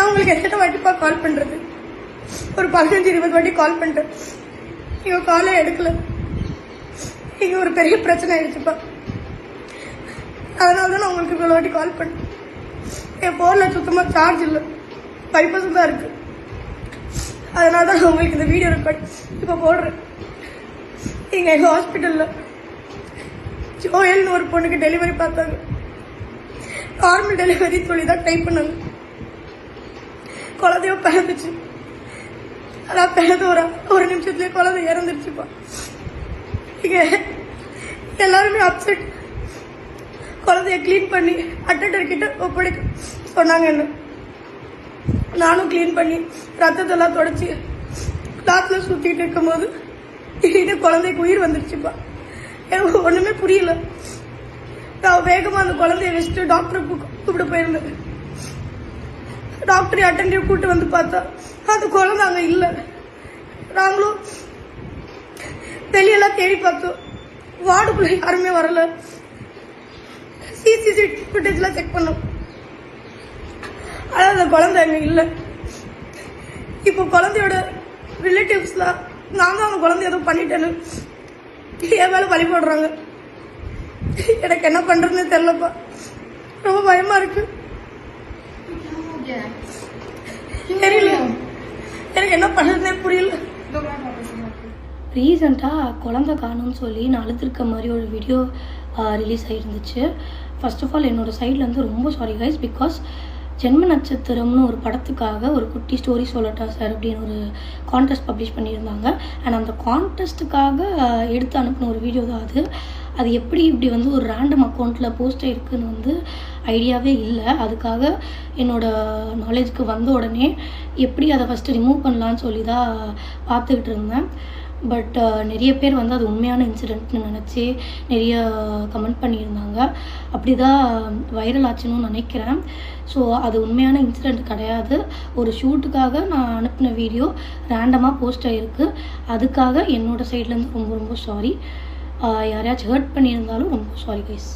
உங்களுக்கு எத்தனை வாட்டிப்பா கால் பண்ணுறது? ஒரு 15-20 வாட்டி கால் பண்ணிட்டேன். நீங்கள் காலே எடுக்கல. இங்கே ஒரு பெரிய பிரச்சனை ஆயிடுச்சுப்பா. அதனால தான் நான் உங்களுக்கு இவ்வளோ வாட்டி கால் பண்ணேன். என் ஃபோனில் சுத்தமாக சார்ஜ் இல்லை, 5% தான் இருக்குது. அதனால தான் நான் உங்களுக்கு இந்த வீடியோ ரெக்கார்ட் இப்போ போடுறேன். இங்கே எங்கள் ஹாஸ்பிட்டலில் ஜோயல்னு ஒரு பொண்ணுக்கு டெலிவரி பார்த்தாங்க. நார்மல் டெலிவரி சொல்லி தான் டைப் பண்ணாங்க. குழந்தையோ பிறந்துச்சு. அதான் பிறந்து ஒரு நிமிஷத்துலேயே குழந்தை இறந்துருச்சுப்பா. இங்கே எல்லாருமே அப்செட். குழந்தைய கிளீன் பண்ணி அட்டெண்டர் கிட்ட ஒப்படைக்க சொன்னாங்க. என்ன நானும் கிளீன் பண்ணி ரத்தத்தெல்லாம் தொடச்சி கிளாத்தில் சுற்றிக்கிட்டு இருக்கும்போது திடீர்னு குழந்தைக்கு உயிர் வந்துருச்சுப்பா. எனக்கு ஒன்றுமே புரியல. நான் வேகமாக அந்த குழந்தைய வச்சுட்டு டாக்டரை கூப்பிட்டு போயிருந்தேன். டாக்டரை அட்டெண்டர் கூப்பிட்டு வந்து பார்த்தா அந்த குழந்தை அங்கே இல்லை. நாங்களும் வெளியெல்லாம் தேடி பார்த்தோம். வார்டுக்குள்ள யாருமே வரல. சிசிடிவி ஃபுட்டேஜ்லாம் செக் பண்ணோம். ஆனால் அந்த குழந்தை அங்கே இல்லை. இப்போ குழந்தையோட ரிலேட்டிவ்ஸ்லாம் நான் தான் அந்த குழந்தை ஏதோ பண்ணிட்டேன்னு என் மேலே பழி போடுறாங்க. எனக்கு என்ன பண்றதுன்னு தெரியலப்பா. ரொம்ப பயமா இருக்கு. தெரியல, எனக்கு என்ன பண்றதுன்னே புரியல. ரீசெண்டாக குழந்தை காணும்னு சொல்லி நான் அழுதுருக்க மாதிரி ஒரு வீடியோ ரிலீஸ் ஆகிருந்துச்சு. ஃபர்ஸ்ட் ஆஃப் ஆல் என்னோடய சைட்லேருந்து ரொம்ப சாரி கைஸ். பிகாஸ் ஜென்ம நட்சத்திரம்னு ஒரு படத்துக்காக ஒரு குட்டி ஸ்டோரி சொல்லட்டா சார் அப்படின்னு ஒரு கான்டெஸ்ட் பப்ளிஷ் பண்ணியிருந்தாங்க. அண்ட் அந்த கான்டெஸ்ட்டுக்காக எடுத்து அனுப்பின ஒரு வீடியோ தான் அது. அது எப்படி இப்படி வந்து ஒரு ரேண்டம் அக்கௌண்ட்டில் போஸ்ட் ஆகிருக்குன்னு வந்து ஐடியாவே இல்லை. அதுக்காக என்னோடய நாலேஜுக்கு வந்த உடனே எப்படி அதை ஃபஸ்ட்டு ரிமூவ் பண்ணலான்னு சொல்லி தான் பார்த்துக்கிட்டு இருந்தேன். பட் நிறைய பேர் வந்து அது உண்மையான இன்சிடென்ட்னு நினச்சி நிறைய கமெண்ட் பண்ணியிருந்தாங்க. அப்படி தான் வைரல் ஆச்சுன்னு நினைக்கிறேன். ஸோ அது உண்மையான இன்சிடெண்ட் கிடையாது. ஒரு ஷூட்டுக்காக நான் அனுப்பின வீடியோ ரேண்டமாக போஸ்ட் ஆகிருக்கு. அதுக்காக என்னோடய சைட்லேருந்து ரொம்ப ரொம்ப சாரி. யாரையாச்சும் ஹர்ட் பண்ணியிருந்தாலும் ரொம்ப சாரி கைஸ்.